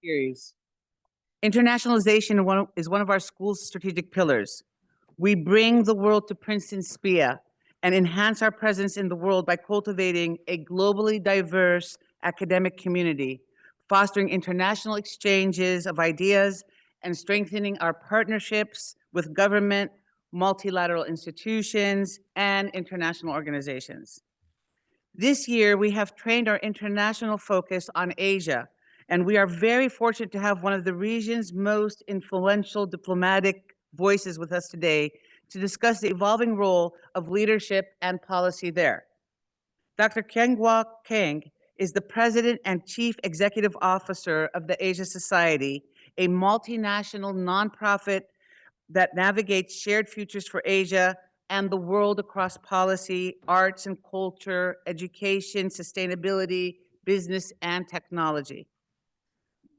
series. Internationalization is one of our school's strategic pillars. We bring the world to Princeton SPIA and enhance our presence in the world by cultivating a globally diverse academic community, fostering international exchanges of ideas, and strengthening our partnerships with government, multilateral institutions, and international organizations. This year, we have trained our international focus on Asia, and we are very fortunate to have one of the region's most influential diplomatic voices with us today to discuss the evolving role of leadership and policy there. Dr. Kyung-wha Kang is the President and Chief Executive Officer of the Asia Society, a multinational nonprofit that navigates shared futures for Asia and the world across policy, arts and culture, education, sustainability, business, and technology.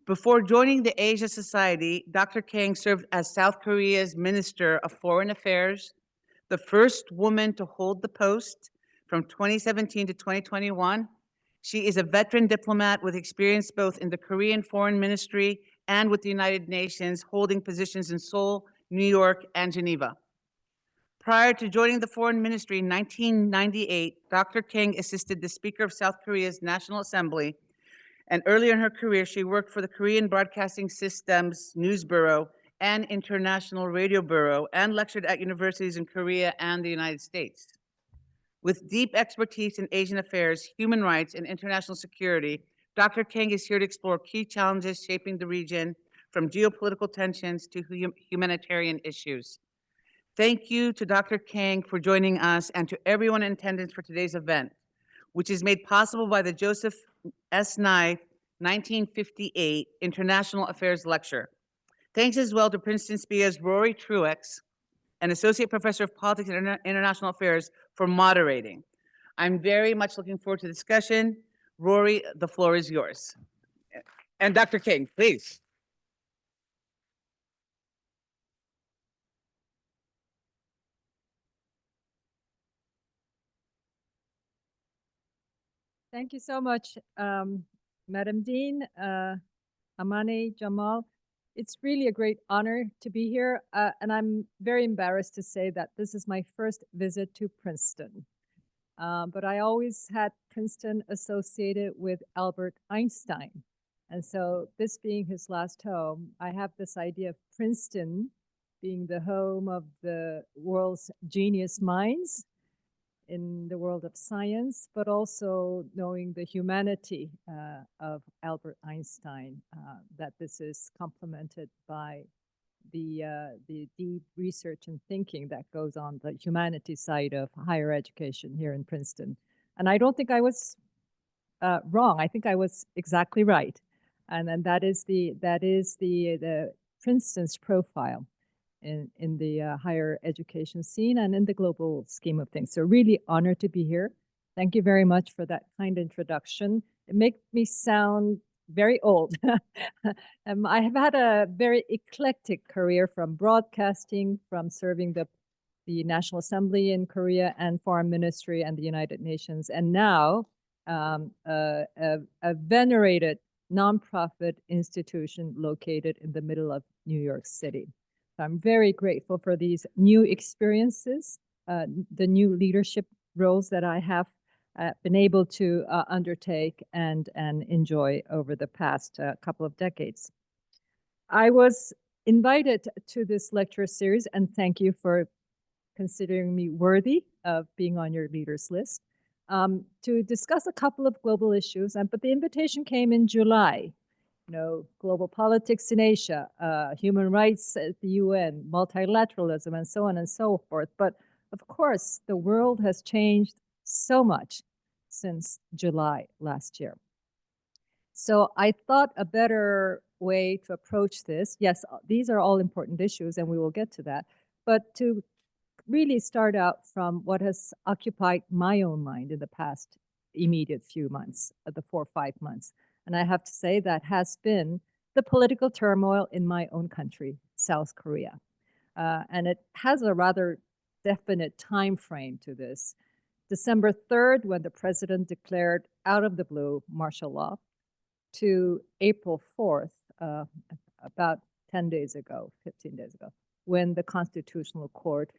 Before joining the Asia Society, Dr. Kang served as South Korea's Minister of Foreign Affairs, the first woman to hold the post from 2017 to 2021. She is a veteran diplomat with experience both in the Korean Foreign Ministry and with the United Nations, holding positions in Seoul, New York, and Geneva. Prior to joining the Foreign Ministry in 1998, Dr. Kang assisted the Speaker of South Korea's National Assembly, and earlier in her career, she worked for the Korean Broadcasting System's News Bureau and International Radio Bureau, and lectured at universities in Korea and the United States. With deep expertise in Asian affairs, human rights, and international security, Dr. Kang is here to explore key challenges shaping the region, from geopolitical tensions to humanitarian issues. Thank you to Dr. Kang for joining us and to everyone in attendance for today's event, which is made possible by the Joseph S. Nye 1958 International Affairs Lecture. Thanks as well to Princeton SPIA's Rory Truex, an Associate Professor of Politics and International Affairs, for moderating. I'm very much looking forward to the discussion. Rory, the floor is yours. And Dr. Kang, please. Thank you so much, Madam Dean, Amane, Jamal. It's really a great honor to be here, and I'm very embarrassed to say that this is my first visit to Princeton. But I always had Princeton associated with Albert Einstein. And so this being his last home, I have this idea of Princeton being the home of the world's genius minds in the world of science, but also knowing the humanity of Albert Einstein, that this is complemented by the deep research and thinking that goes on the humanity side of higher education here in Princeton. And I don't think I was wrong. I think I was exactly right. And then that is the Princeton's profile in the higher education scene and in the global scheme of things. So really honored to be here. Thank you very much for that kind introduction. It makes me sound very old. I have had a very eclectic career, from broadcasting, from serving the National Assembly in Korea and Foreign Ministry and the United Nations, and now a venerated nonprofit institution located in the middle of New York City. So I'm very grateful for these new experiences, the new leadership roles that I have been able to undertake and enjoy over the past couple of decades. I was invited to this lecture series, and thank you for considering me worthy of being on your leaders list, to discuss a couple of global issues. But the invitation came in July. Global politics in Asia, human rights at the UN, multilateralism, and so on and so forth. But of course, the world has changed so much since July last year. So I thought a better way to approach this, yes, these are all important issues, and we will get to that, but to really start out from what has occupied my own mind in the past immediate few months, the 4 or 5 months. And I have to say that has been the political turmoil in my own country, South Korea. And it has a rather definite time frame to this. December 3rd, when the president declared out of the blue martial law, to April 4th, about 10 days ago, 15 days ago, when the Constitutional Court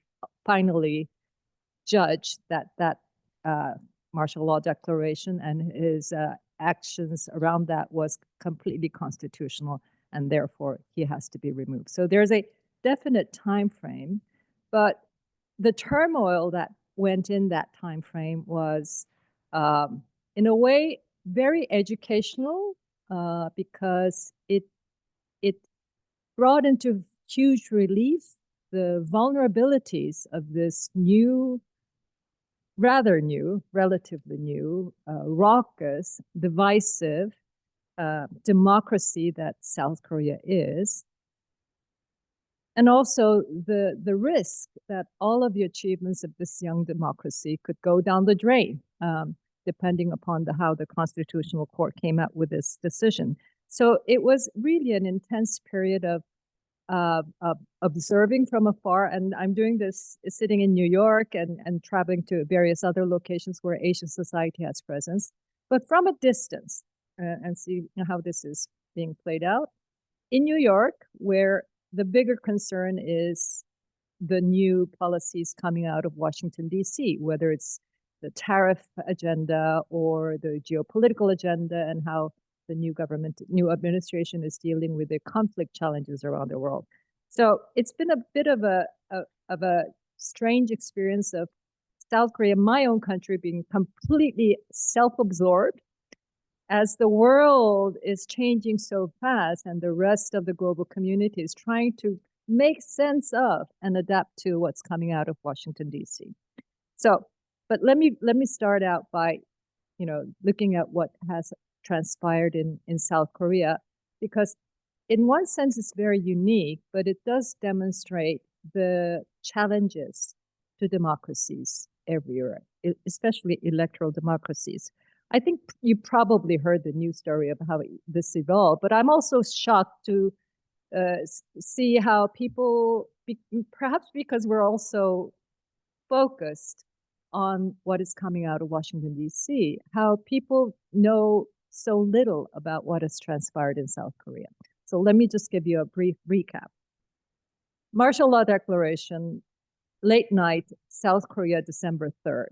finally judged that martial law declaration and his actions around that was completely constitutional, and therefore he has to be removed. So there's a definite time frame, but the turmoil that went in that time frame was, in a way, very educational because it brought into huge relief the vulnerabilities of this new, rather new, relatively new, raucous, divisive democracy that South Korea is. And also the risk that all of the achievements of this young democracy could go down the drain, depending upon how the Constitutional Court came out with this decision. So it was really an intense period of observing from afar. And I'm doing this sitting in New York and traveling to various other locations where Asian society has presence, but from a distance and see how this is being played out. In New York, where the bigger concern is the new policies coming out of Washington, D.C., whether it's the tariff agenda or the geopolitical agenda and how the new administration is dealing with the conflict challenges around the world. So it's been a bit of a strange experience of South Korea, my own country, being completely self-absorbed as the world is changing so fast and the rest of the global community is trying to make sense of and adapt to what's coming out of Washington, D.C. So, but let me start out by, looking at what has transpired in South Korea, because in one sense it's very unique, but it does demonstrate the challenges to democracies everywhere, especially electoral democracies. I think you probably heard the news story of how this evolved, but I'm also shocked to see how people, perhaps because we're also focused on what is coming out of Washington, D.C., how people know so little about what has transpired in South Korea. So let me just give you a brief recap. Martial law declaration, late night, South Korea, December 3rd.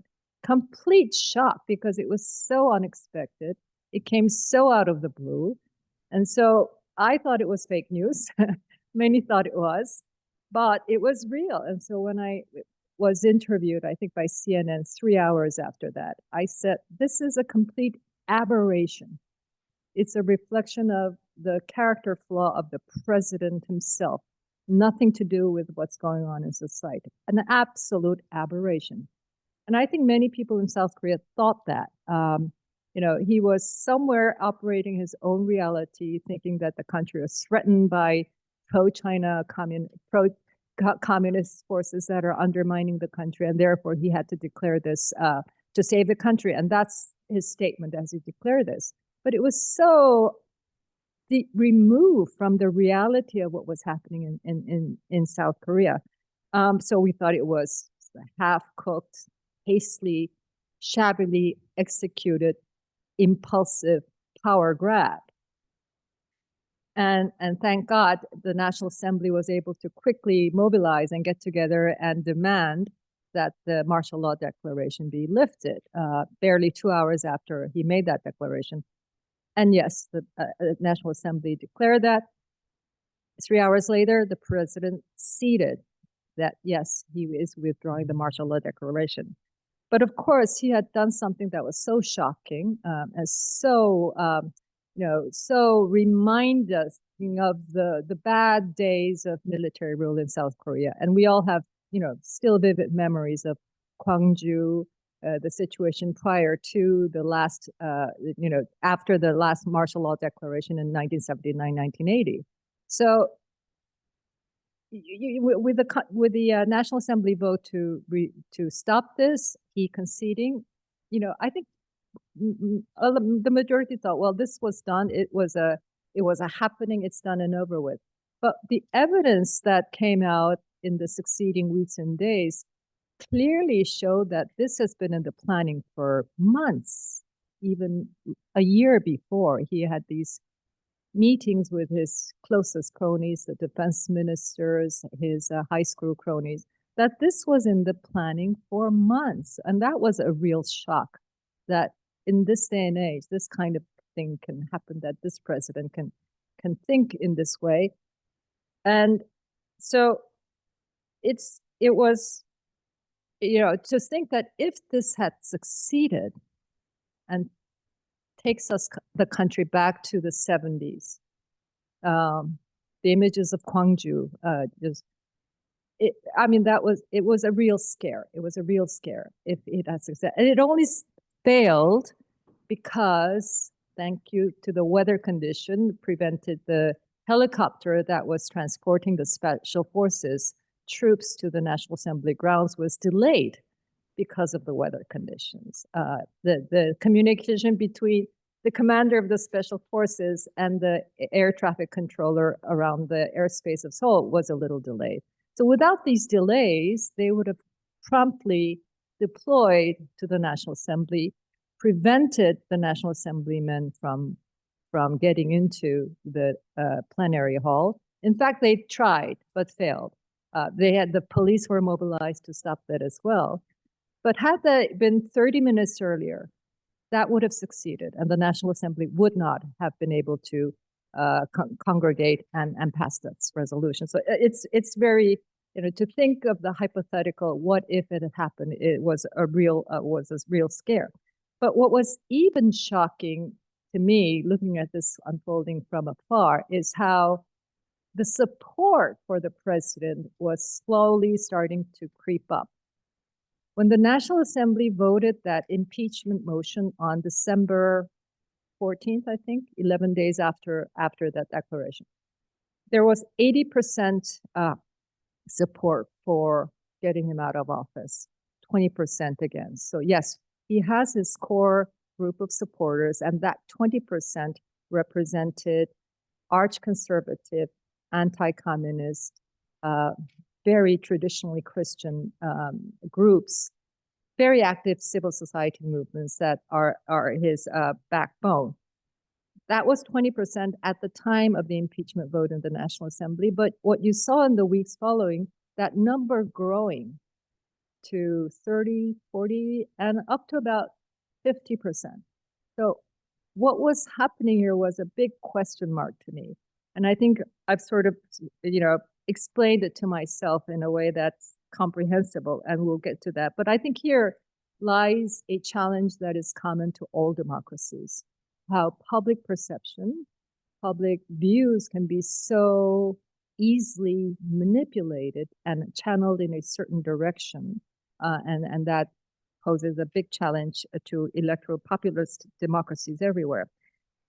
Complete shock because it was so unexpected. It came so out of the blue. And so I thought it was fake news. Many thought it was, but it was real. And so when I was interviewed, I think by CNN 3 hours after that, I said, this is a complete aberration. It's a reflection of the character flaw of the president himself, nothing to do with what's going on in society, an absolute aberration. And I think many people in South Korea thought that. He was somewhere operating his own reality, thinking that the country was threatened by pro-China, pro-communist forces that are undermining the country, and therefore he had to declare this to save the country. And that's his statement as he declared this. But it was so removed from the reality of what was happening in South Korea. So we thought it was half-cooked, hastily, shabbily executed, impulsive power grab. And thank God the National Assembly was able to quickly mobilize and get together and demand that the martial law declaration be lifted, barely 2 hours after he made that declaration. And yes, the National Assembly declared that. 3 hours later, the president ceded that, yes, he is withdrawing the martial law declaration. But of course, he had done something that was so shocking and so, so remind us of the bad days of military rule in South Korea. And we all have, still vivid memories of Gwangju, the situation prior to the last, after the last martial law declaration in 1979, 1980. So with the National Assembly vote to stop this, he conceding, I think the majority thought, well, this was done. It was a happening. It's done and over with. But the evidence that came out in the succeeding weeks and days clearly showed that this has been in the planning for months, even a year before. He had these meetings with his closest cronies, the defense ministers, his high school cronies, that this was in the planning for months. And that was a real shock that in this day and age, this kind of thing can happen, that this president can think in this way. And so it was, to think that if this had succeeded and takes the country back to the 70s, the images of Gwangju, it was a real scare. It was a real scare if it had success. And it only failed because, thank you to the weather condition, prevented the helicopter that was transporting the special forces troops to the National Assembly grounds was delayed because of the weather conditions. The communication between the commander of the special forces and the air traffic controller around the airspace of Seoul was a little delayed. So without these delays, they would have promptly deployed to the National Assembly, prevented the National Assemblymen from getting into the plenary hall. In fact, they tried, but failed. The police were mobilized to stop that as well. But had that been 30 minutes earlier, that would have succeeded, and the National Assembly would not have been able to congregate and pass that resolution. So it's very, to think of the hypothetical, what if it had happened, it was a real scare. But what was even shocking to me, looking at this unfolding from afar, is how the support for the president was slowly starting to creep up. When the National Assembly voted that impeachment motion on December 14th, I think, 11 days after that declaration, there was 80% support for getting him out of office, 20% against. So yes, he has his core group of supporters, and that 20% represented arch-conservative, anti-communist, very traditionally Christian groups, very active civil society movements that are his backbone. That was 20% at the time of the impeachment vote in the National Assembly. But what you saw in the weeks following, that number growing to 30, 40, and up to about 50%. So what was happening here was a big question mark to me. And I think I've sort of, explained it to myself in a way that's comprehensible, and we'll get to that. But I think here lies a challenge that is common to all democracies, how public perception, public views can be so easily manipulated and channeled in a certain direction. And that poses a big challenge to electoral populist democracies everywhere.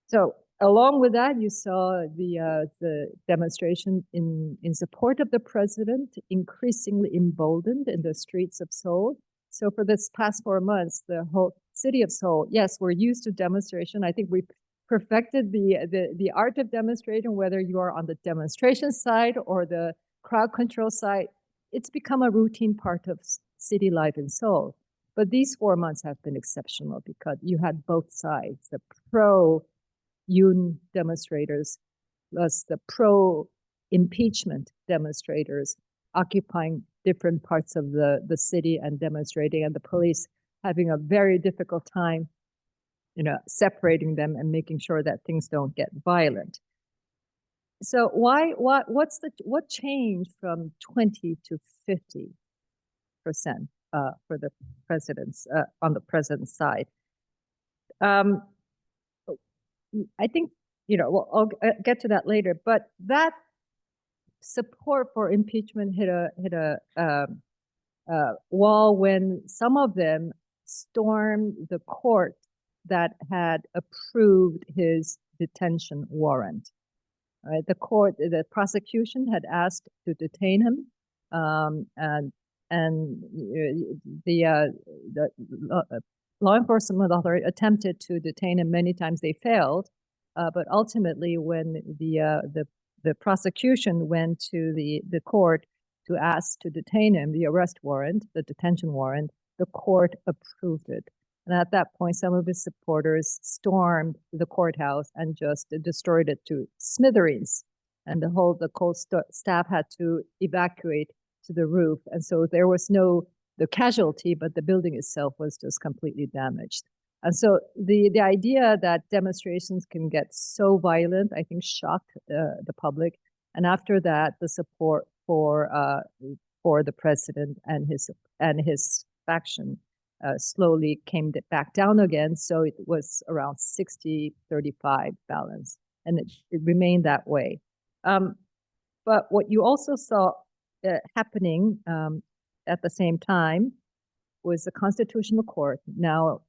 So along with that, you saw the demonstration in support of the president increasingly emboldened in the streets of Seoul. So for this past 4 months, the whole city of Seoul, yes, we're used to demonstration. I think we perfected the art of demonstrating, whether you are on the demonstration side or the crowd control side. It's become a routine part of city life in Seoul. But these 4 months have been exceptional because you had both sides, the pro-Yoon demonstrators plus the pro-impeachment demonstrators occupying different parts of the city and demonstrating, and the police having a very difficult time, separating them and making sure that things don't get violent. So what changed from 20 to 50% for the president's on the president's side? I think, I'll get to that later, but that support for impeachment hit a wall when some of them stormed the court that had approved his detention warrant. Right? The prosecution had asked to detain him, and the law enforcement authority attempted to detain him many times. They failed, but ultimately, when the prosecution went to the court to ask to detain him, the arrest warrant, the detention warrant, the court approved it. And at that point, some of his supporters stormed the courthouse and just destroyed it to smithereens. And the court staff had to evacuate to the roof. And so there was the casualty, but the building itself was just completely damaged. And so the idea that demonstrations can get so violent, I think, shocked the public. And after that, the support for the president and his faction slowly came back down again. So it was around 60-35 balance, and it remained that way. But what you also saw happening at the same time was the Constitutional Court. Now,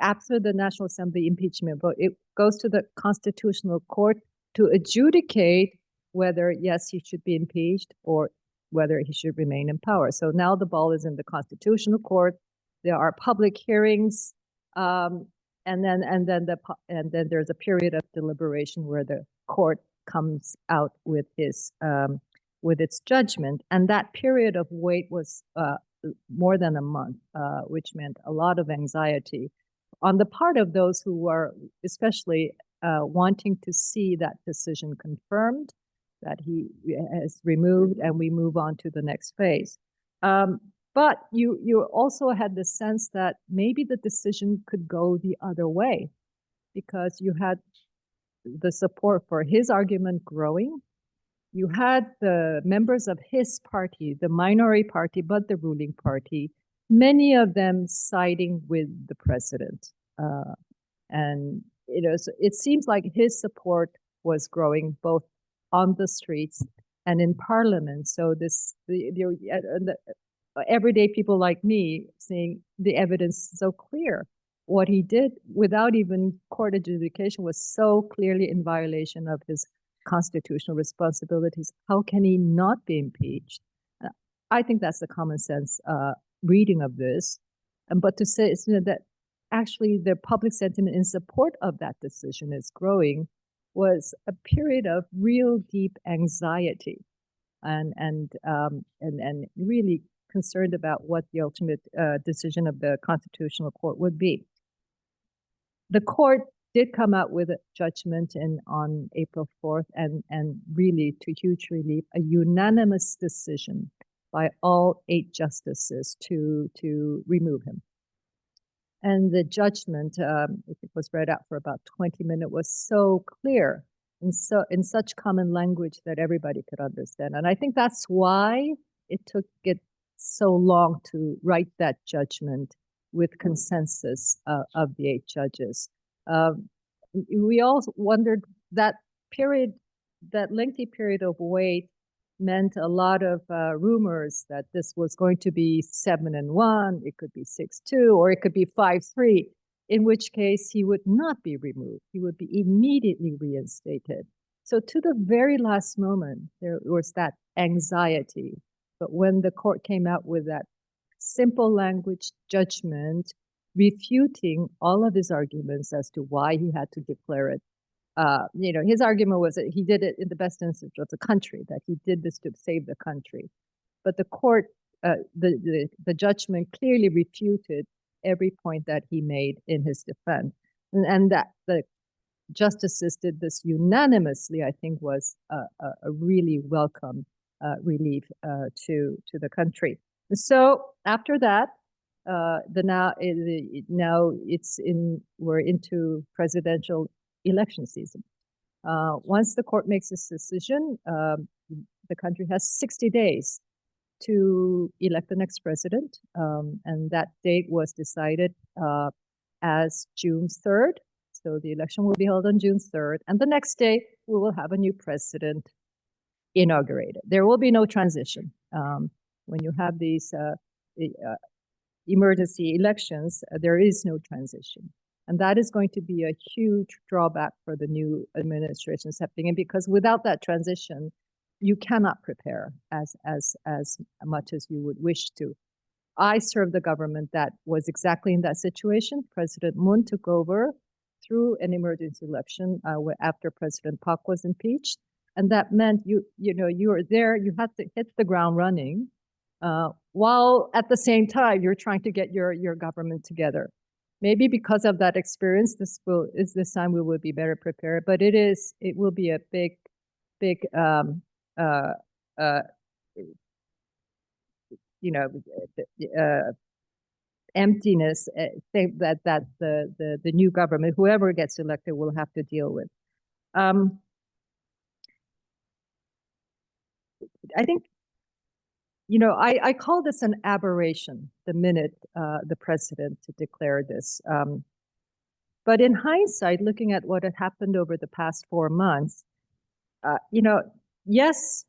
after the National Assembly impeachment vote, it goes to the Constitutional Court to adjudicate whether, yes, he should be impeached or whether he should remain in power. So now the ball is in the Constitutional Court. There are public hearings, and then there's a period of deliberation where the court comes out with its judgment. And that period of wait was more than a month, which meant a lot of anxiety on the part of those who were especially wanting to see that decision confirmed, that he is removed and we move on to the next phase. But you also had the sense that maybe the decision could go the other way, because you had the support for his argument growing. You had the members of his party, the minority party, but the ruling party, many of them siding with the president. And it seems like his support was growing both on the streets and in parliament. So the everyday people like me seeing the evidence so clear. What he did without even court adjudication was so clearly in violation of his constitutional responsibilities. How can he not be impeached? I think that's the common sense reading of this. But to say that actually the public sentiment in support of that decision is growing was a period of real deep anxiety and really concerned about what the ultimate decision of the Constitutional Court would be. The court did come out with a judgment on April 4th, and really, to huge relief, a unanimous decision by all 8 justices to remove him. And the judgment, it was read out for about 20 minutes, was so clear and so in such common language that everybody could understand. And I think that's why it took it so long to write that judgment with consensus of the 8 judges. We all wondered that period, that lengthy period of wait meant a lot of rumors that this was going to be 7-1, it could be 6-2, or it could be 5-3, in which case he would not be removed. He would be immediately reinstated. So to the very last moment, there was that anxiety. But when the court came out with that simple language judgment, refuting all of his arguments as to why he had to declare it, his argument was that he did it in the best interest of the country, that he did this to save the country. But the court, the judgment clearly refuted every point that he made in his defense. And that the justices did this unanimously, I think, was a really welcome relief to the country. So after that, we're into presidential election season. Once the court makes this decision, the country has 60 days to elect the next president, and that date was decided as June 3rd. So the election will be held on June 3rd, and the next day we will have a new president inaugurated. There will be no transition. When you have these emergency elections, there is no transition. And that is going to be a huge drawback for the new administration stepping in, because without that transition, you cannot prepare as much as you would wish to. I served the government that was exactly in that situation. President Moon took over through an emergency election after President Park was impeached. And that meant you were there, you had to hit the ground running, while at the same time you're trying to get your government together. maybe because of that experience, this time we will be better prepared. But it will be a big uh, uh, you know, emptiness thing that the new government, whoever gets elected, will have to deal with. I think, I call this an aberration the minute the president declared this. But in hindsight, looking at what had happened over the past 4 months, yes,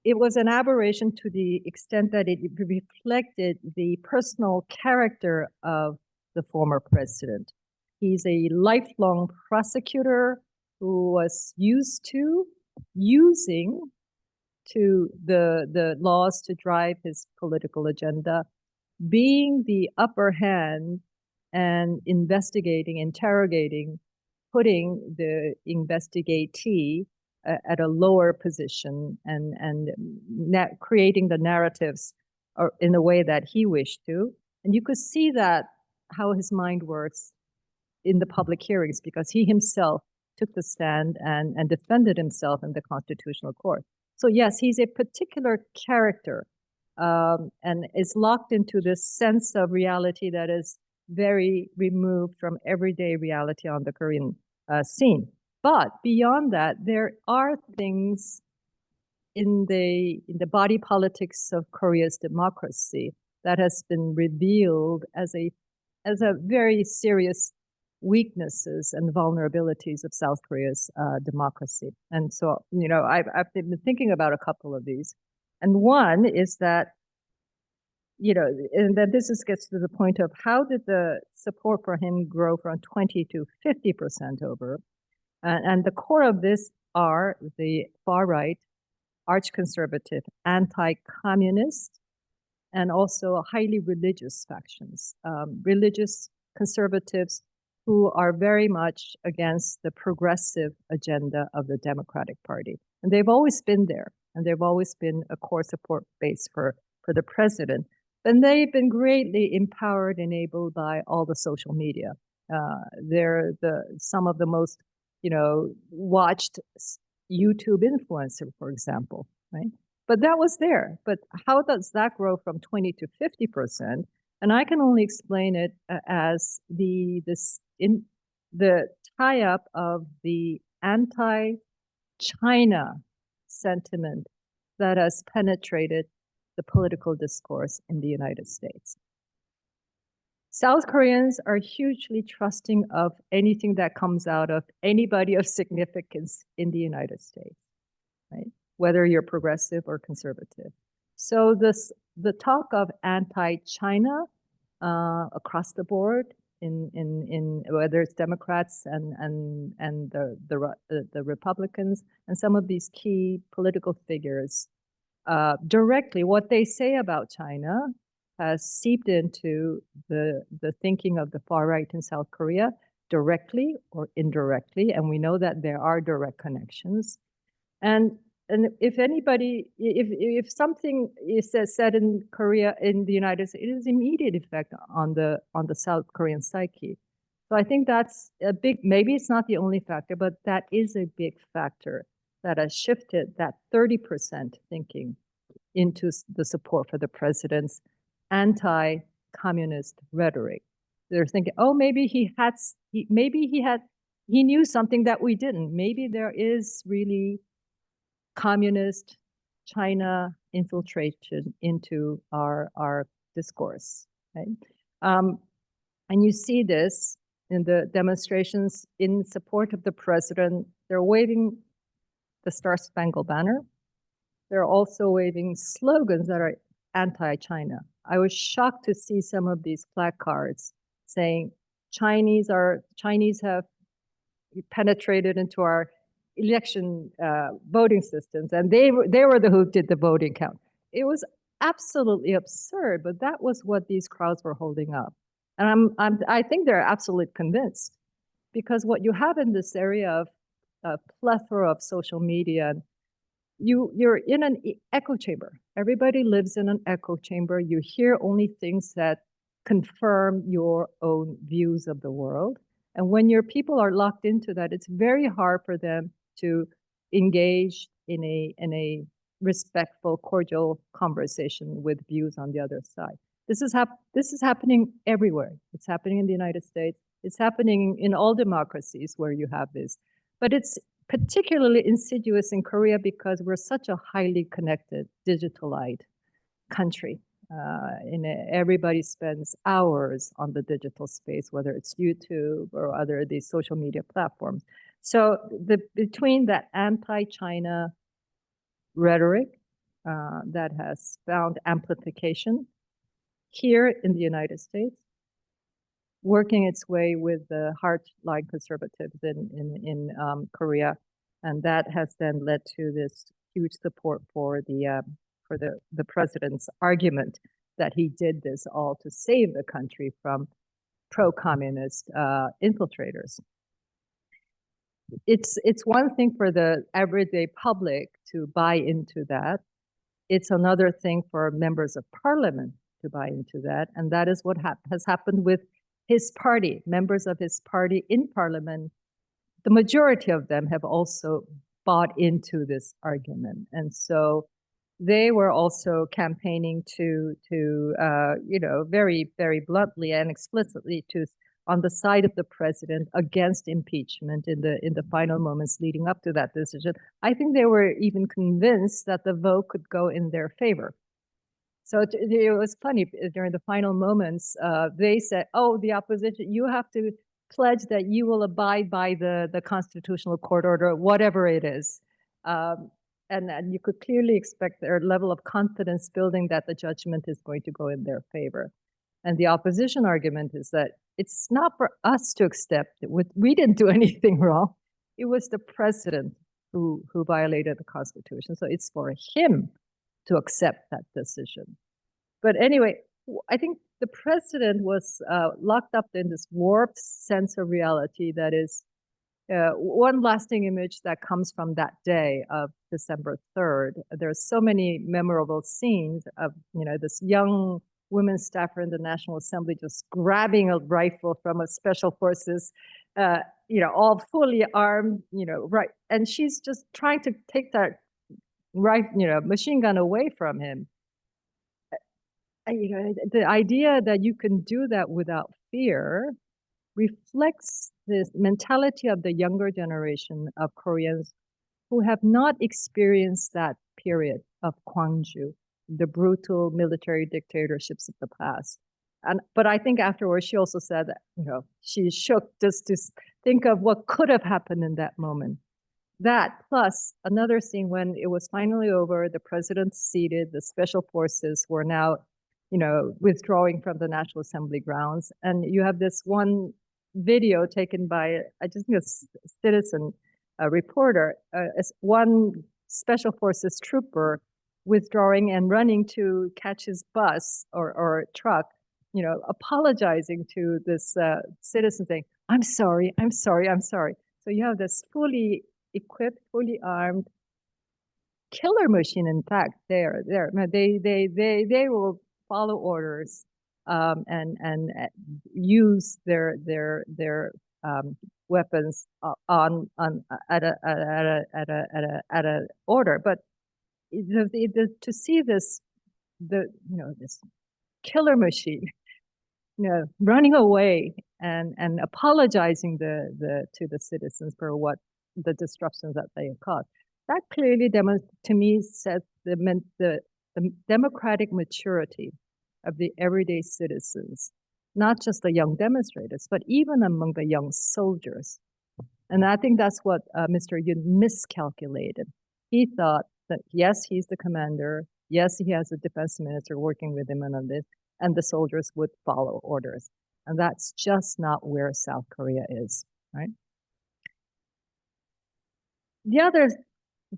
it was an aberration to the extent that it reflected the personal character of the former president. He's a lifelong prosecutor who was used to using the laws to drive his political agenda, being the upper hand and investigating, interrogating, putting the investigatee at a lower position and creating the narratives in the way that he wished to. And you could see that how his mind works in the public hearings, because he himself took the stand and defended himself in the Constitutional Court. So yes, he's a particular character and is locked into this sense of reality that is very removed from everyday reality on the Korean scene. But beyond that, there are things in the body politics of Korea's democracy that has been revealed as a very serious weaknesses and vulnerabilities of South Korea's democracy. And so, I've been thinking about a couple of these. And one is that, and then this gets to the point of how did the support for him grow from 20 to 50% over? And the core of this are the far right, arch-conservative, anti-communist, and also highly religious factions, religious conservatives who are very much against the progressive agenda of the Democratic Party. And they've always been there, and they've always been a core support base for the president. And they've been greatly empowered, enabled by all the social media. They're some of the most, watched YouTube influencer, for example, right? But that was there. But how does that grow from 20 to 50%? And I can only explain it as the tie-up of the anti-China sentiment that has penetrated the political discourse in the United States. South Koreans are hugely trusting of anything that comes out of anybody of significance in the United States, right? Whether you're progressive or conservative. So the talk of anti-China across the board in whether it's Democrats and the Republicans and some of these key political figures, directly what they say about China has seeped into the thinking of the far right in South Korea, directly or indirectly, and we know that there are direct connections. And if anybody, if something is said in Korea, in the United States, it has immediate effect on the South Korean psyche. So I think that's a big, maybe it's not the only factor, but that is a big factor that has shifted that 30% thinking into the support for the president's anti-communist rhetoric. They're thinking, oh, maybe he knew something that we didn't. Maybe there is really communist China infiltration into our discourse, right? And you see this in the demonstrations in support of the president. They're waving the Star-Spangled Banner. They're also waving slogans that are anti-China. I was shocked to see some of these placards saying Chinese have penetrated into our election voting systems, and they were the who did the voting count. It was absolutely absurd, but that was what these crowds were holding up. And I think they're absolutely convinced, because what you have in this area of a plethora of social media, you're in an echo chamber. Everybody lives in an echo chamber. You hear only things that confirm your own views of the world. And when your people are locked into that, it's very hard for them to engage in a respectful, cordial conversation with views on the other side. This is happening everywhere. It's happening in the United States. It's happening in all democracies where you have this. But it's particularly insidious in Korea because we're such a highly connected, digitalized country. Everybody spends hours on the digital space, whether it's YouTube or other these social media platforms. So between that anti-China rhetoric that has found amplification here in the United States, working its way with the hardline conservatives in Korea, and that has then led to this huge support for the president's argument that he did this all to save the country from pro-communist infiltrators. It's one thing for the everyday public to buy into that. It's another thing for members of parliament to buy into that, and that is what has happened with his party. Members of his party in parliament, the majority of them have also bought into this argument, and so they were also campaigning to very, very bluntly and explicitly on the side of the president against impeachment in the final moments leading up to that decision. I think they were even convinced that the vote could go in their favor. So it was funny during the final moments. They said, "Oh, the opposition, you have to pledge that you will abide by the constitutional court order, whatever it is." And you could clearly expect their level of confidence building that the judgment is going to go in their favor. And the opposition argument is that it's not for us to accept it. We didn't do anything wrong. It was the president who violated the Constitution. So it's for him to accept that decision. But anyway, I think the president was locked up in this warped sense of reality that is one lasting image that comes from that day of December 3rd. There's so many memorable scenes of, this young women staffer in the National Assembly just grabbing a rifle from a special forces, all fully armed, right. And she's just trying to take that machine gun away from him. The idea that you can do that without fear reflects this mentality of the younger generation of Koreans who have not experienced that period of Gwangju, the brutal military dictatorships of the past. But I think afterwards she also said that, she shook just to think of what could have happened in that moment. That plus another scene when it was finally over, the president seated, the special forces were now, withdrawing from the National Assembly grounds. And you have this one video taken by, I just think, a citizen, a reporter, one special forces trooper withdrawing and running to catch his bus or truck, apologizing to this citizen saying, "I'm sorry, I'm sorry, I'm sorry." So you have this fully equipped, fully armed killer machine. In fact, they will follow orders and use their weapons at a order. But to see this this killer machine running away and apologizing to the citizens for what the disruptions that they have caused, that clearly to me says the democratic maturity of the everyday citizens, not just the young demonstrators, but even among the young soldiers. And I think that's what Mr. Yoon miscalculated. He thought that, yes, he's the commander. Yes, he has a defense minister working with him on this, and the soldiers would follow orders. And that's just not where South Korea is, right? The other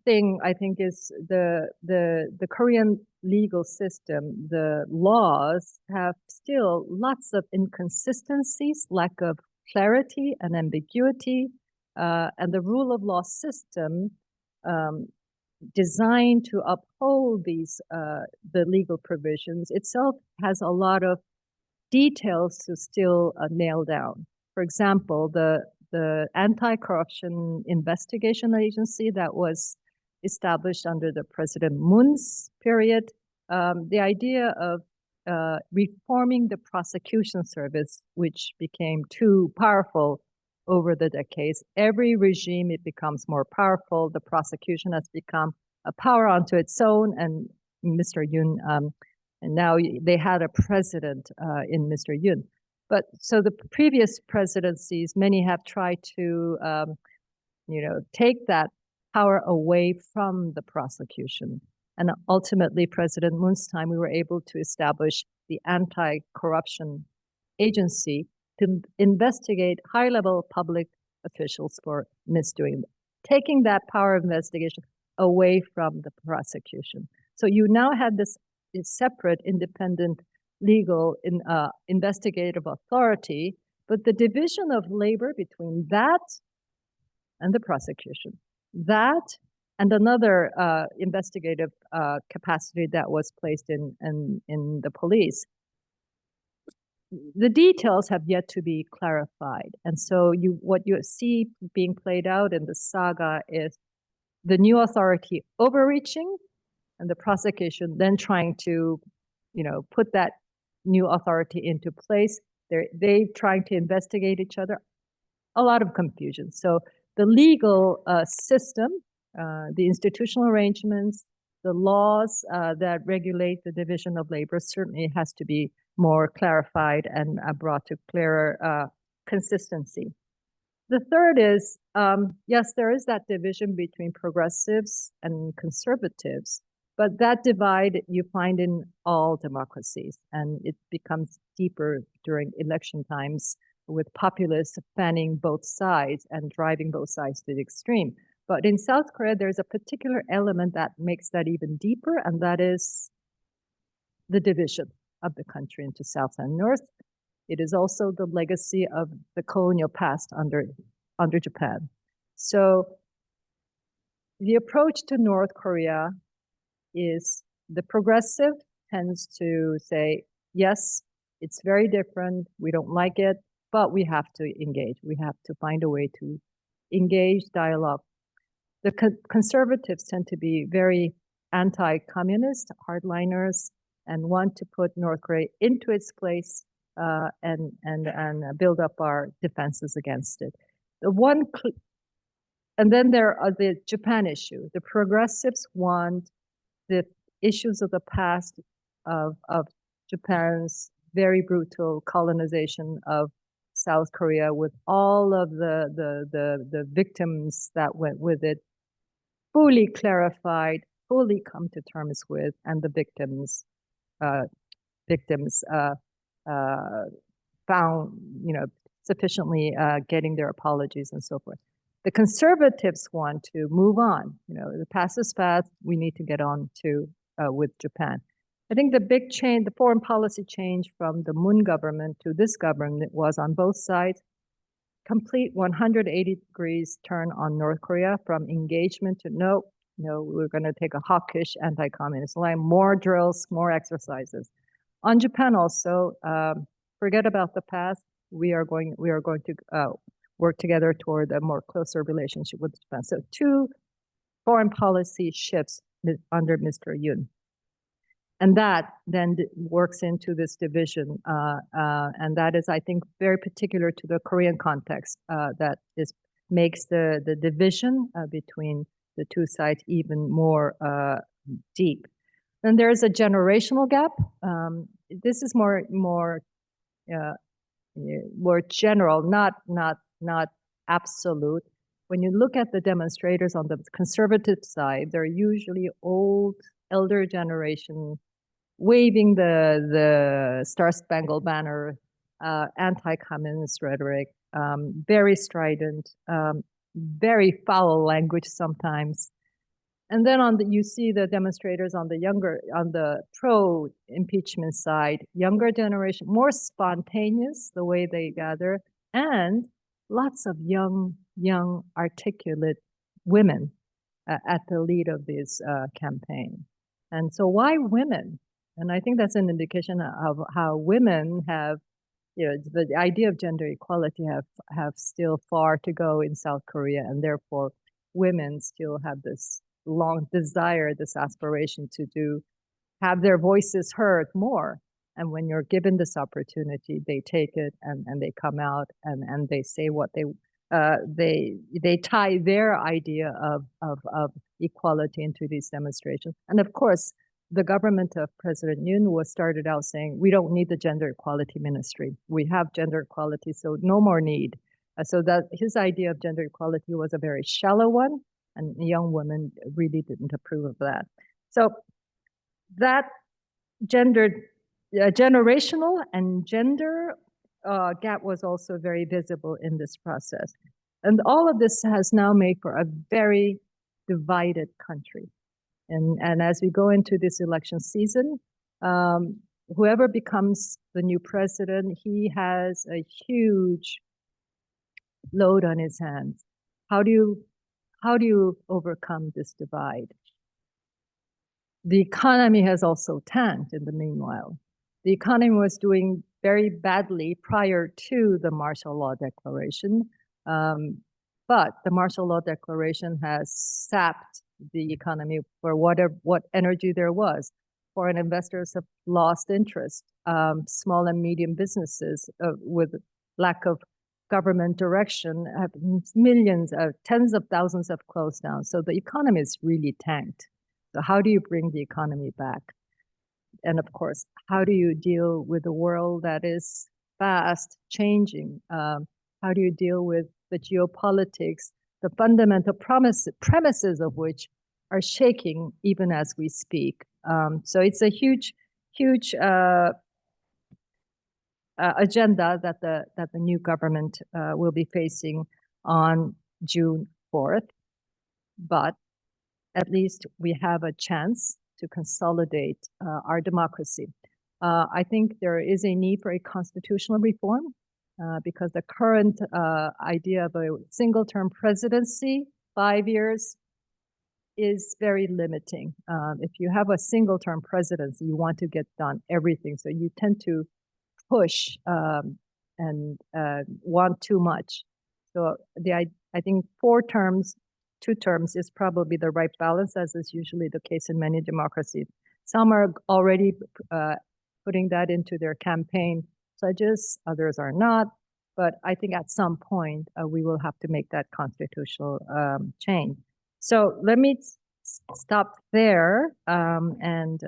thing I think is the Korean legal system, the laws have still lots of inconsistencies, lack of clarity and ambiguity, and the rule of law system designed to uphold these the legal provisions itself has a lot of details to still nail down. For example, the anti-corruption investigation agency that was established under the President Moon's period, the idea of reforming the prosecution service, which became too powerful over the decades. Every regime, it becomes more powerful. The prosecution has become a power unto its own, and Mr. Yoon, and now they had a president in Mr. Yoon. But so the previous presidencies, many have tried to, take that power away from the prosecution. And ultimately, President Moon's time, we were able to establish the anti-corruption agency to investigate high-level public officials for misdoing, taking that power of investigation away from the prosecution. So you now had this separate, independent, legal investigative authority, but the division of labor between that and the prosecution, that and another investigative capacity that was placed in the police. The details have yet to be clarified. And so what you see being played out in the saga is the new authority overreaching and the prosecution then trying to, put that new authority into place. They trying to investigate each other. A lot of confusion. So the legal system, the institutional arrangements, the laws that regulate the division of labor certainly has to be more clarified and brought to clearer consistency. The third is, yes, there is that division between progressives and conservatives, but that divide you find in all democracies, and it becomes deeper during election times with populists fanning both sides and driving both sides to the extreme. But in South Korea, there's a particular element that makes that even deeper, and that is the division of the country into South and North. It is also the legacy of the colonial past under Japan. So the approach to North Korea is the progressive tends to say, yes, it's very different, we don't like it, but we have to engage. We have to find a way to engage, dialogue. The conservatives tend to be very anti-communist, hardliners, and want to put North Korea into its place and build up our defenses against it. And then there are the Japan issue. The progressives want the issues of the past of Japan's very brutal colonization of South Korea with all of the victims that went with it, fully clarified, fully come to terms with, and the victims found, sufficiently getting their apologies and so forth. The conservatives want to move on. The past is past. We need to get on to with Japan. I think the big change, the foreign policy change from the Moon government to this government was on both sides, complete 180 degrees turn on North Korea from engagement to no, we're going to take a hawkish anti-communist line, more drills, more exercises. On Japan also, forget about the past. We are going to work together toward a more closer relationship with Japan. So 2 foreign policy shifts under Mr. Yoon. And that then works into this division. And that is, I think, very particular to the Korean context that makes the division between the 2 sides even more deep. Then there's a generational gap. This is more general, not absolute. When you look at the demonstrators on the conservative side, they're usually old, elder generation, waving the Star Spangled Banner, anti-communist rhetoric, very strident, very foul language sometimes. And then you see the demonstrators on the pro-impeachment side, younger generation, more spontaneous the way they gather, and lots of young, articulate women at the lead of this campaign. And so why women? And I think that's an indication of how women have, the idea of gender equality have still far to go in South Korea, and therefore women still have this long desire, this aspiration to have their voices heard more. And when you're given this opportunity, they take it and they come out and they say what they tie their idea of equality into these demonstrations. And of course, the government of President Yoon was started out saying, we don't need the gender equality ministry. We have gender equality, so no more need. So that his idea of gender equality was a very shallow one, and young women really didn't approve of that. So that generational and gender gap was also very visible in this process. And all of this has now made for a very divided country. And as we go into this election season, whoever becomes the new president, he has a huge load on his hands. How do you overcome this divide? The economy has also tanked in the meanwhile. The economy was doing very badly prior to the martial law declaration, but the martial law declaration has sapped the economy for what energy there was. Foreign investors have lost interest. Small and medium businesses with lack of government direction have millions, tens of thousands have closed down. So the economy is really tanked. So how do you bring the economy back? And of course, how do you deal with a world that is fast changing? How do you deal with the geopolitics, the fundamental premises of which are shaking even as we speak? So it's a huge agenda that the new government will be facing on June 4th. But at least we have a chance to consolidate our democracy. I think there is a need for a constitutional reform because the current idea of a single-term presidency, 5 years, is very limiting. If you have a single-term presidency, you want to get done everything. So you tend to push and want too much. So I think 4 terms, 2 terms is probably the right balance, as is usually the case in many democracies. Some are already putting that into their campaign pledges, others are not. But I think at some point, we will have to make that constitutional change. So let me stop there and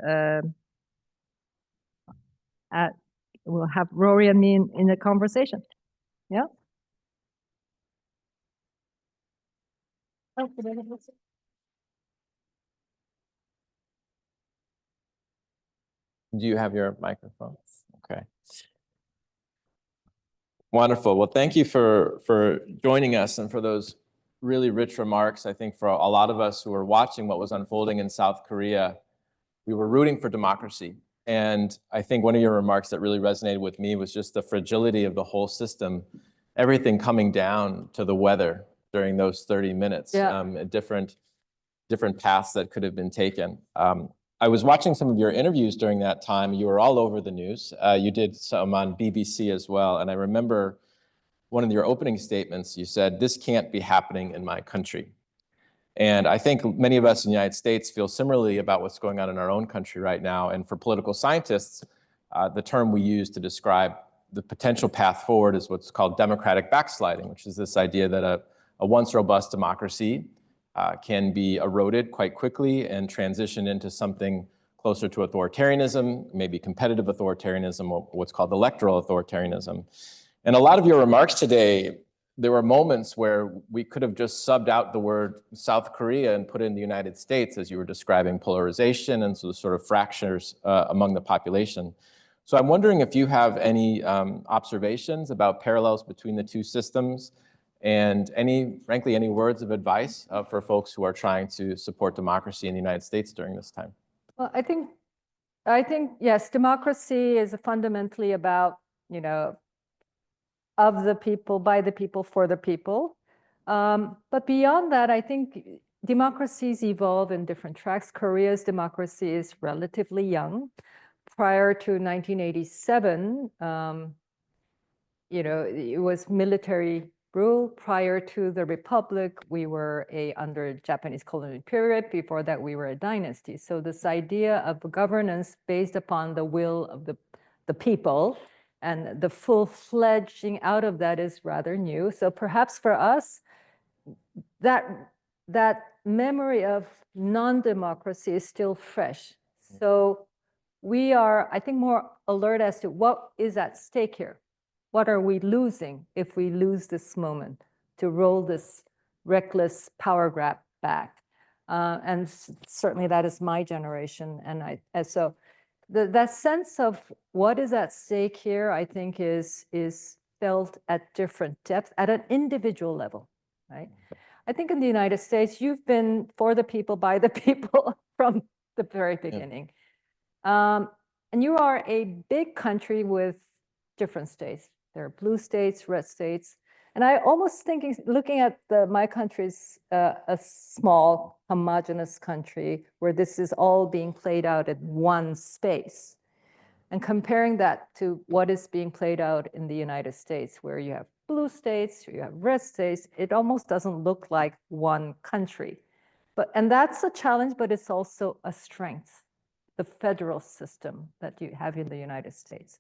we'll have Rory and me in the conversation. Yeah. Do you have your microphone? Okay. Wonderful. Well, thank you for joining us and for those really rich remarks. I think for a lot of us who were watching what was unfolding in South Korea, we were rooting for democracy. And I think one of your remarks that really resonated with me was just the fragility of the whole system, everything coming down to the weather during those 30 minutes, different paths that could have been taken. I was watching some of your interviews during that time. You were all over the news. You did some on BBC as well. And I remember one of your opening statements, you said, "This can't be happening in my country." And I think many of us in the United States feel similarly about what's going on in our own country right now. And for political scientists, the term we use to describe the potential path forward is what's called democratic backsliding, which is this idea that a once robust democracy can be eroded quite quickly and transition into something closer to authoritarianism, maybe competitive authoritarianism, or what's called electoral authoritarianism. And a lot of your remarks today, there were moments where we could have just subbed out the word South Korea and put in the United States as you were describing polarization and so the fractures among the population. So I'm wondering if you have any observations about parallels between the two systems and frankly, any words of advice for folks who are trying to support democracy in the United States during this time? Well, I think yes, democracy is fundamentally about, of the people, by the people, for the people. But beyond that, I think democracies evolve in different tracks. Korea's democracy is relatively young, prior to 1987, it was military rule. Prior to the Republic, we were under Japanese colonial period. Before that, we were a dynasty. So this idea of governance based upon the will of the people and the full-fledging out of that is rather new. So perhaps for us, that memory of non-democracy is still fresh. So we are, I think, more alert as to what is at stake here. What are we losing if we lose this moment to roll this reckless power grab back? And certainly that is my generation. And so that sense of what is at stake here, I think, is felt at different depths at an individual level, right? I think in the United States, you've been for the people, by the people from the very beginning. Yeah. And you are a big country with different states. There are blue states, red states. And I almost thinking, looking at my country's a small, homogeneous country where this is all being played out in one space. And comparing that to what is being played out in the United States, where you have blue states, you have red states, it almost doesn't look like one country. And that's a challenge, but it's also a strength, the federal system that you have in the United States.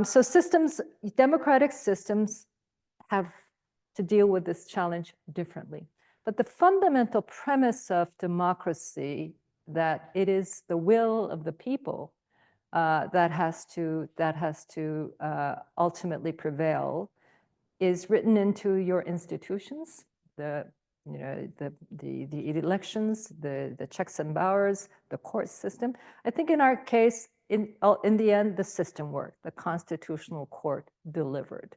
So democratic systems have to deal with this challenge differently. But the fundamental premise of democracy, that it is the will of the people that has to ultimately prevail, is written into your institutions, the elections, the checks and balances, the court system. I think in our case, in the end, the system worked. The Constitutional Court delivered,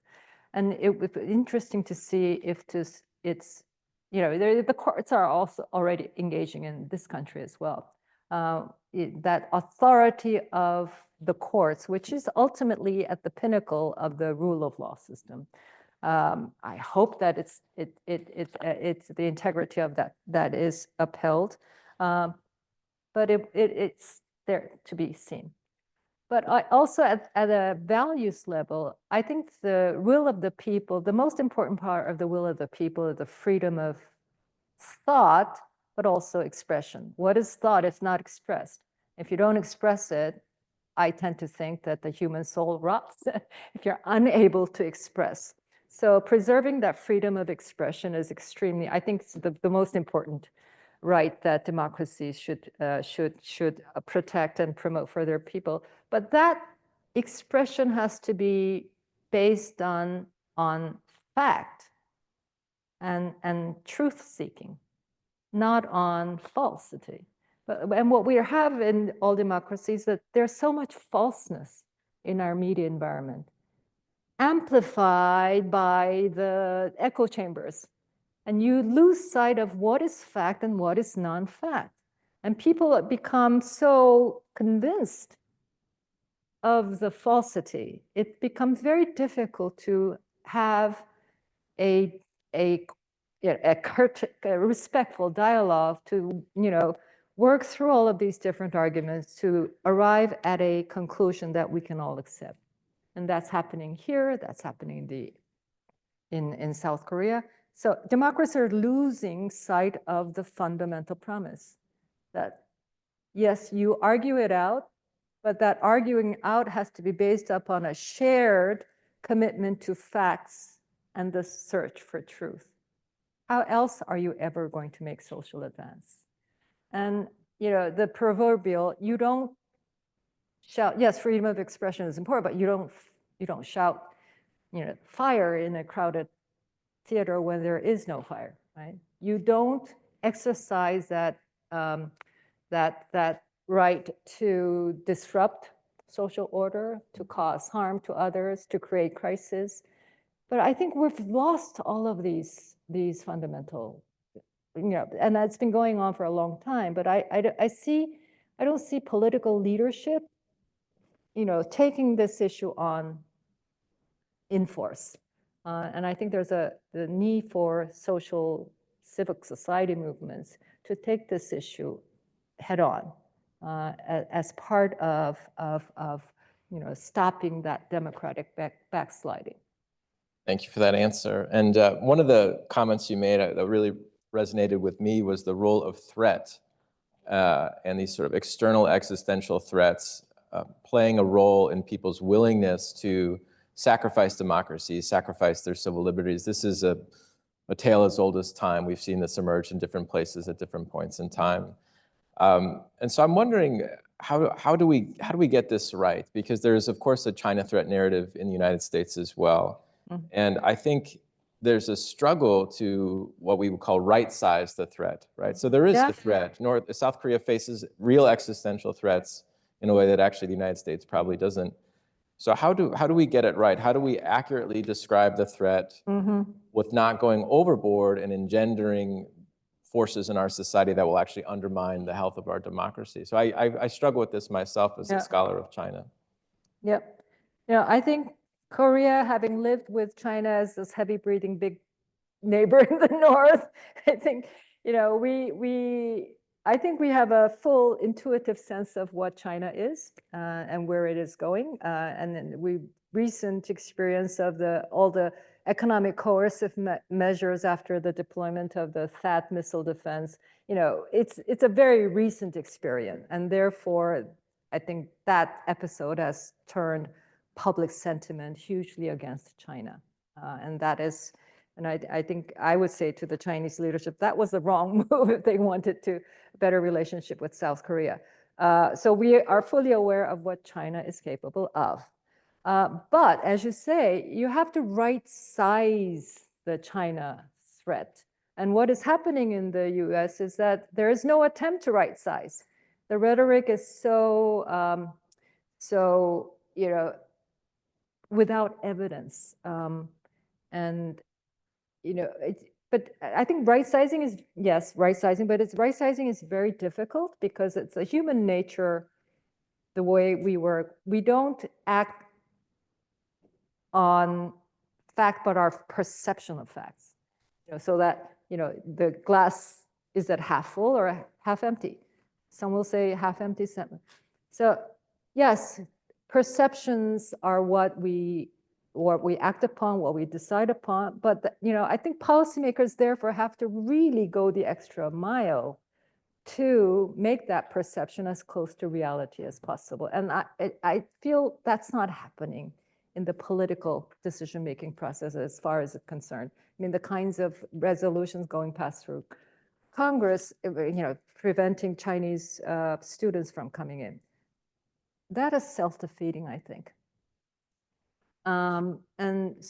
and it was interesting to see if the courts are also already engaging in this country as well. That authority of the courts, which is ultimately at the pinnacle of the rule of law system. I hope that it's the integrity of that is upheld, but it's there to be seen. But I also at a values level, I think the will of the people, the most important part of the will of the people is the freedom of thought, but also expression. What is thought if not expressed? If you don't express it, I tend to think that the human soul rots if you're unable to express. So preserving that freedom of expression is extremely, I think, the most important right that democracies should protect and promote for their people. But that expression has to be based on fact and truth seeking, not on falsity. And what we have in all democracies, that there's so much falseness in our media environment, amplified by the echo chambers. And you lose sight of what is fact and what is non-fact. And people become so convinced of the falsity, it becomes very difficult to have a respectful dialogue to, work through all of these different arguments to arrive at a conclusion that we can all accept. And that's happening here, that's happening in South Korea. So democracies are losing sight of the fundamental premise that, yes, you argue it out, but that arguing out has to be based upon a shared commitment to facts and the search for truth. How else are you ever going to make social advance? And the proverbial, you don't shout, yes, freedom of expression is important, but you don't shout, fire in a crowded theater when there is no fire, right? You don't exercise that right to disrupt social order, to cause harm to others, to create crisis. But I think we've lost all of these fundamental, and that's been going on for a long time. But I don't see political leadership, taking this issue on in force. And I think there's the need for social civic society movements to take this issue head on as part of stopping that democratic backsliding. Thank you for that answer. And one of the comments you made that really resonated with me was the role of threat and these sort of external existential threats playing a role in people's willingness to sacrifice democracy, sacrifice their civil liberties. This is a tale as old as time. We've seen this emerge in different places at different points in time. And so I'm wondering, how do we get this right? Because there's, of course, a China threat narrative in the United States as well. Mm-hmm. And I think there's a struggle to what we would call right-size the threat, right? So there is the threat. South Korea faces real existential threats in a way that actually the United States probably doesn't. So how do we get it right? How do we accurately describe the threat with not going overboard and engendering forces in our society that will actually undermine the health of our democracy? So I struggle with this myself as a scholar of China. Yep. I think Korea, having lived with China as this heavy-breathing big neighbor in the north, I think, I think we have a full intuitive sense of what China is and where it is going. And then recent experience of all the economic coercive measures after the deployment of the THAAD missile defense, it's a very recent experience. And therefore, I think that episode has turned public sentiment hugely against China. And that is, and I think I would say to the Chinese leadership, that was the wrong move if they wanted to better relationship with South Korea. So we are fully aware of what China is capable of. But as you say, you have to right-size the China threat. And what is happening in the US is that there is no attempt to right-size. The rhetoric is so, without evidence. But I think right-sizing is, yes, right-sizing, but right-sizing is very difficult because it's a human nature, the way we work. We don't act on fact, but our perception of facts. So that, the glass is it half full or half empty? Some will say half empty. So yes, perceptions are what we act upon, what we decide upon. But I think policymakers therefore have to really go the extra mile to make that perception as close to reality as possible. And I feel that's not happening in the political decision-making process as far as it's concerned. I mean, the kinds of resolutions going past through Congress, preventing Chinese students from coming in. That is self-defeating, I think. And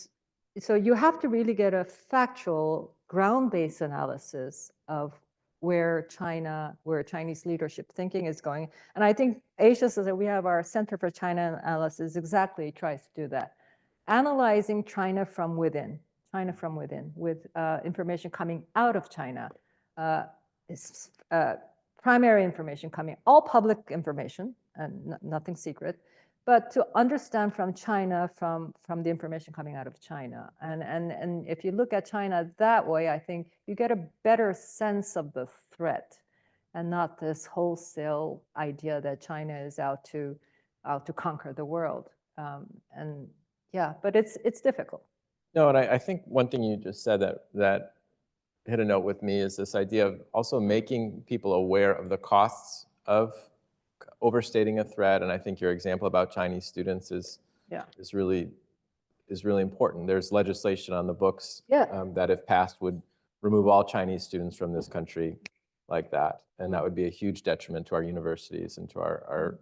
so you have to really get a factual, ground-based analysis of where Chinese leadership thinking is going. And I think Asia says that we have our Center for China Analysis exactly tries to do that. Analyzing China from within with information coming out of China, primary information coming, all public information and nothing secret, but to understand from China, from the information coming out of China. And if you look at China that way, I think you get a better sense of the threat and not this wholesale idea that China is out to conquer the world. And yeah, but it's difficult. No, and I think one thing you just said that hit a note with me is this idea of also making people aware of the costs of overstating a threat. And I think your example about Chinese students is really important. There's legislation on the books that, if passed, would remove all Chinese students from this country like that, and that would be a huge detriment to our universities and to our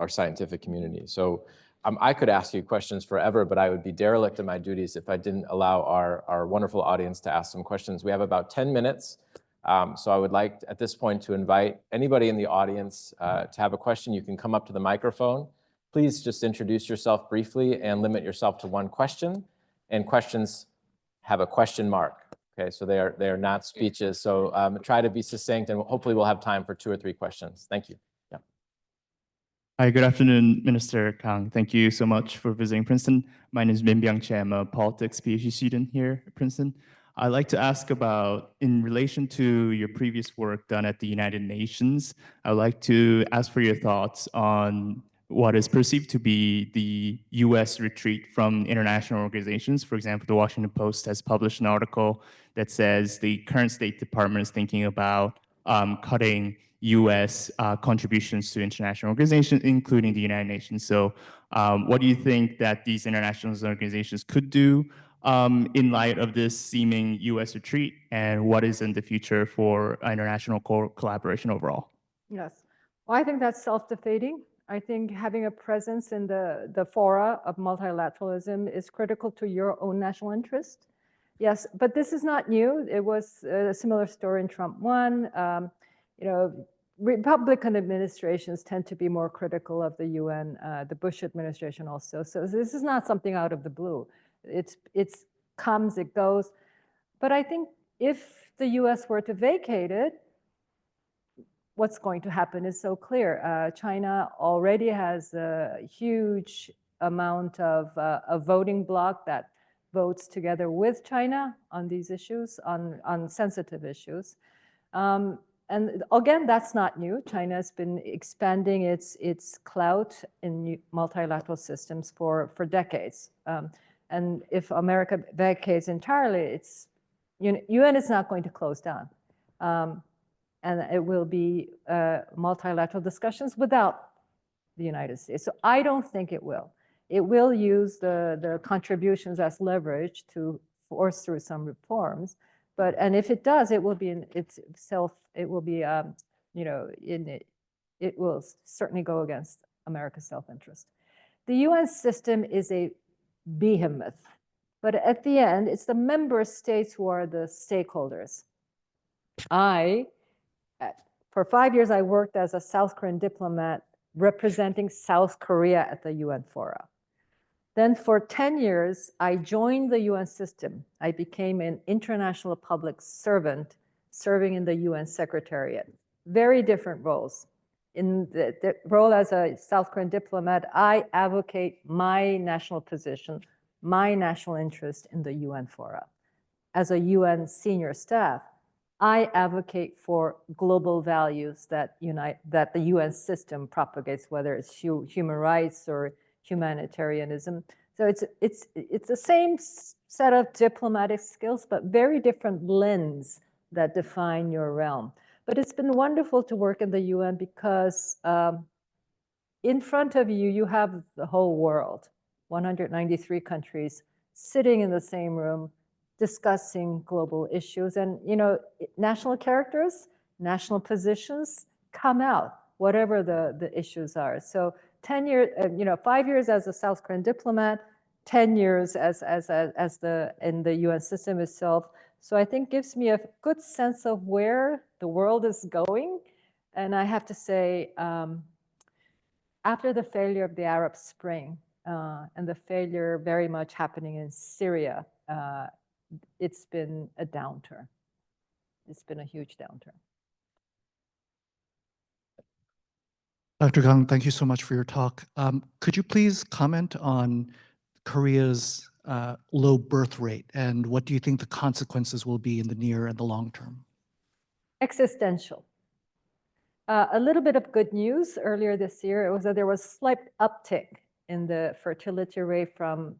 scientific community. So I could ask you questions forever, but I would be derelict in my duties if I didn't allow our wonderful audience to ask some questions. We have about 10 minutes. So I would like at this point to invite anybody in the audience to have a question. You can come up to the microphone. Please just introduce yourself briefly and limit yourself to one question. And questions have a question mark. Okay, so they are not speeches. So try to be succinct, and hopefully we'll have time for 2 or 3 questions. Thank you. Yeah. Hi, good afternoon, Minister Kang. Thank you so much for visiting Princeton. My name is Min Byung Che. I'm a politics PhD student here at Princeton. I'd like to ask about, in relation to your previous work done at the United Nations, I'd like to ask for your thoughts on what is perceived to be the US retreat from international organizations. For example, the Washington Post has published an article that says the current State Department is thinking about cutting US contributions to international organizations, including the United Nations. So what do you think that these international organizations could do in light of this seeming US retreat, and what is in the future for international collaboration overall? Yes. Well, I think that's self-defeating. I think having a presence in the fora of multilateralism is critical to your own national interest. Yes, but this is not new. It was a similar story in Trump 1. You know, Republican administrations tend to be more critical of the UN, the Bush administration also. So this is not something out of the blue. It comes, it goes. But I think if the US were to vacate it, what's going to happen is so clear. China already has a huge amount of a voting bloc that votes together with China on these issues, on sensitive issues. And again, that's not new. China has been expanding its clout in multilateral systems for decades. And if America vacates entirely, UN is not going to close down. And it will be multilateral discussions without the United States. So I don't think it will. It will use the contributions as leverage to force through some reforms. And if it does, it will be it will certainly go against America's self-interest. The UN system is a behemoth, but at the end, it's the member states who are the stakeholders. For 5 years, I worked as a South Korean diplomat representing South Korea at the UN fora. Then for 10 years, I joined the UN system. I became an international public servant serving in the UN Secretariat. Very different roles. In the role as a South Korean diplomat, I advocate my national position, my national interest in the UN fora. As a UN senior staff, I advocate for global values that the UN system propagates, whether it's human rights or humanitarianism. So it's the same set of diplomatic skills, but very different lens that define your realm. But it's been wonderful to work in the UN because in front of you, you have the whole world, 193 countries sitting in the same room, discussing global issues. And, national characters, national positions come out, whatever the issues are. So 10 years, 5 years as a South Korean diplomat, 10 years in the UN system itself. So I think gives me a good sense of where the world is going. And I have to say, after the failure of the Arab Spring and the failure very much happening in Syria, it's been a downturn. It's been a huge downturn. Dr. Kang, thank you so much for your talk. Could you please comment on Korea's low birth rate, and what do you think the consequences will be in the near and the long term? Existential. A little bit of good news earlier this year, it was that there was slight uptick in the fertility rate from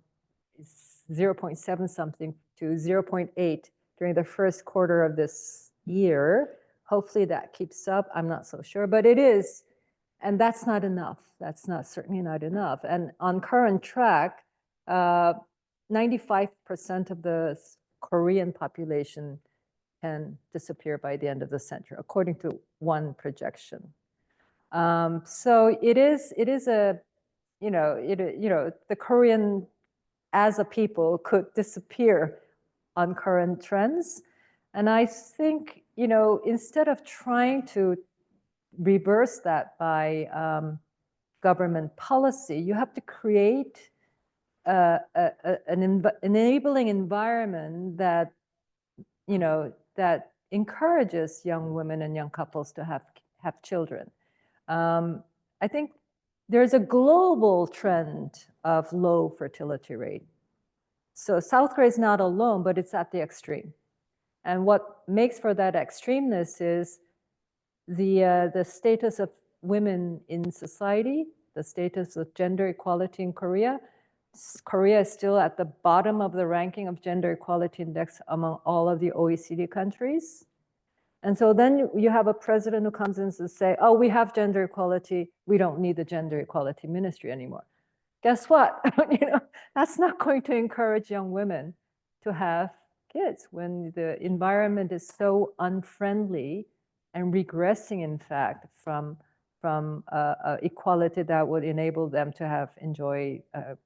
0.7 something to 0.8 during the first quarter of this year. Hopefully that keeps up. I'm not so sure, but it is. And that's not enough. That's certainly not enough. And on current track, 95% of the Korean population can disappear by the end of the century, according to one projection. So it is a, the Korean as a people could disappear on current trends. And I think, instead of trying to reverse that by government policy, you have to create an enabling environment that, that encourages young women and young couples to have children. I think there's a global trend of low fertility rate. So South Korea is not alone, but it's at the extreme. And what makes for that extremeness is the status of women in society, the status of gender equality in Korea. Korea is still at the bottom of the ranking of gender equality index among all of the OECD countries. And so then you have a president who comes in to say, oh, we have gender equality. We don't need the gender equality ministry anymore. Guess what? That's not going to encourage young women to have kids when the environment is so unfriendly and regressing, in fact, from equality that would enable them to enjoy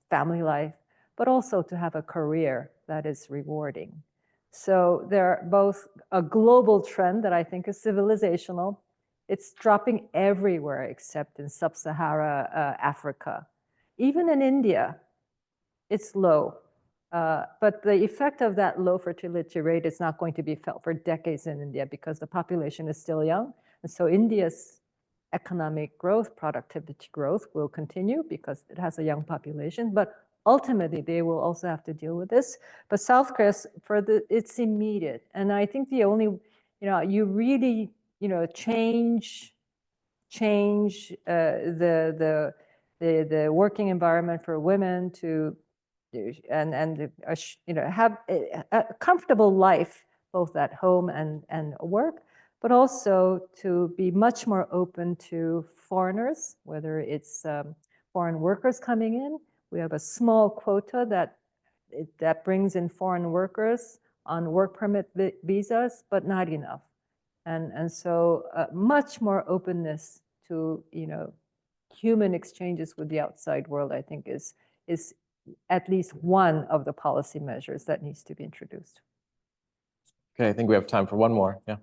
family life, but also to have a career that is rewarding. So they're both a global trend that I think is civilizational. It's dropping everywhere except in sub-Sahara Africa. Even in India, it's low. But the effect of that low fertility rate is not going to be felt for decades in India because the population is still young. And so India's economic growth, productivity growth will continue because it has a young population. But ultimately, they will also have to deal with this. But South Korea, it's immediate. And I think the only, you really, change the working environment for women to have a comfortable life both at home and work, but also to be much more open to foreigners, whether it's foreign workers coming in. We have a small quota that brings in foreign workers on work permit visas, but not enough. And so much more openness to human exchanges with the outside world, I think, is at least one of the policy measures that needs to be introduced. Okay, I think we have time for one more. Yeah.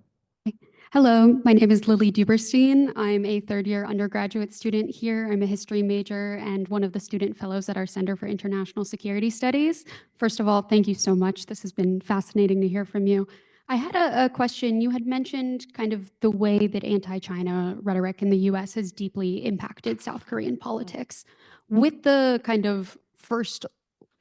Hello, my name is Lily Duberstein. I'm a third-year undergraduate student here. I'm a history major and one of the student fellows at our Center for International Security Studies. First of all, thank you so much. This has been fascinating to hear from you. I had a question. You had mentioned kind of the way that anti-China rhetoric in the US has deeply impacted South Korean politics. With the kind of first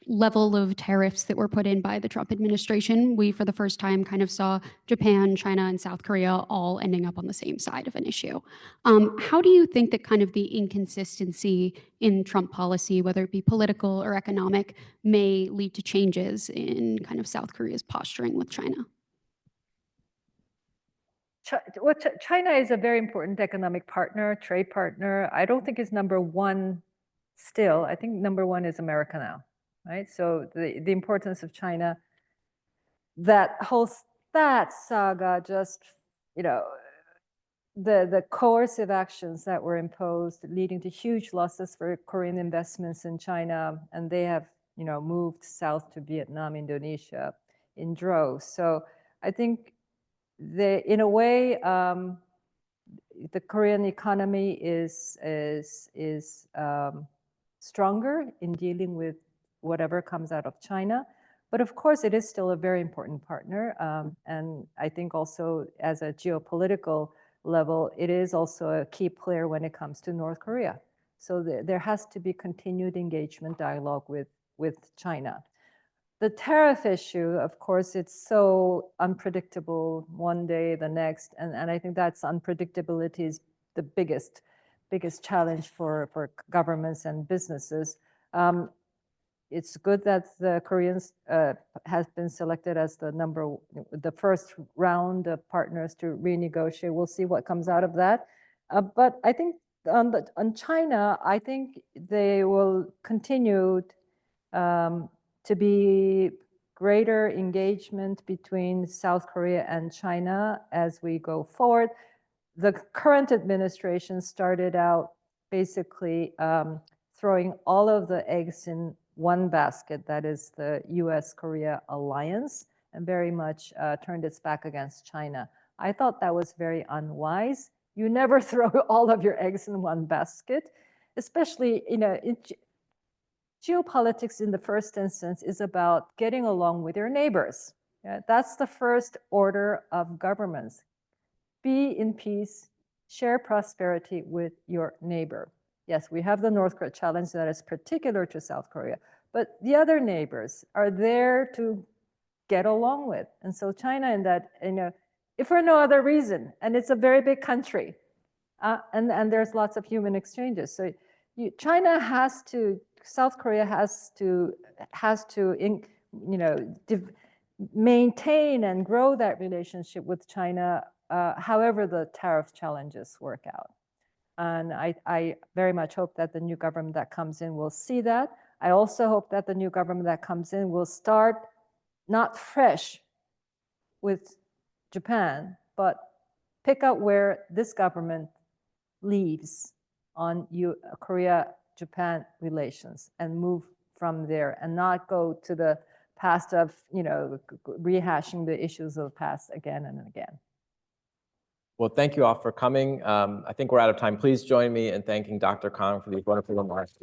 level of tariffs that were put in by the Trump administration, we for the first time kind of saw Japan, China, and South Korea all ending up on the same side of an issue. How do you think that kind of the inconsistency in Trump policy, whether it be political or economic, may lead to changes in kind of South Korea's posturing with China? China is a very important economic partner, trade partner. I don't think it's number one still. I think number one is America now. Right, so the importance of China, that whole saga, just the coercive actions that were imposed, leading to huge losses for Korean investments in China, and they have moved south to Vietnam, Indonesia, in droves. So I think in a way, the Korean economy is stronger in dealing with whatever comes out of China. But of course, it is still a very important partner. And I think also as a geopolitical level, it is also a key player when it comes to North Korea. So there has to be continued engagement dialogue with China. The tariff issue, of course, it's so unpredictable one day, the next. And I think that's unpredictability is the biggest challenge for governments and businesses. It's good that the Koreans has been selected as the first round of partners to renegotiate. We'll see what comes out of that. But I think on China, I think they will continue to be greater engagement between South Korea and China as we go forward. The current administration started out basically throwing all of the eggs in one basket, that is the US-Korea alliance, and very much turned its back against China. I thought that was very unwise. You never throw all of your eggs in one basket, especially, geopolitics in the first instance is about getting along with your neighbors. Yeah, that's the first order of governments. Be in peace, share prosperity with your neighbor. Yes, we have the North Korea challenge that is particular to South Korea, but the other neighbors are there to get along with. And so China in that, if for no other reason, and it's a very big country, and there's lots of human exchanges. So China has to, South Korea has to maintain and grow that relationship with China, however the tariff challenges work out. And I very much hope that the new government that comes in will see that. I also hope that the new government that comes in will start not fresh with Japan, but pick up where this government leaves on Korea-Japan relations and move from there, and not go to the past of, rehashing the issues of the past again and again. Well, thank you all for coming. I think we're out of time. Please join me in thanking Dr. Kang for these wonderful remarks.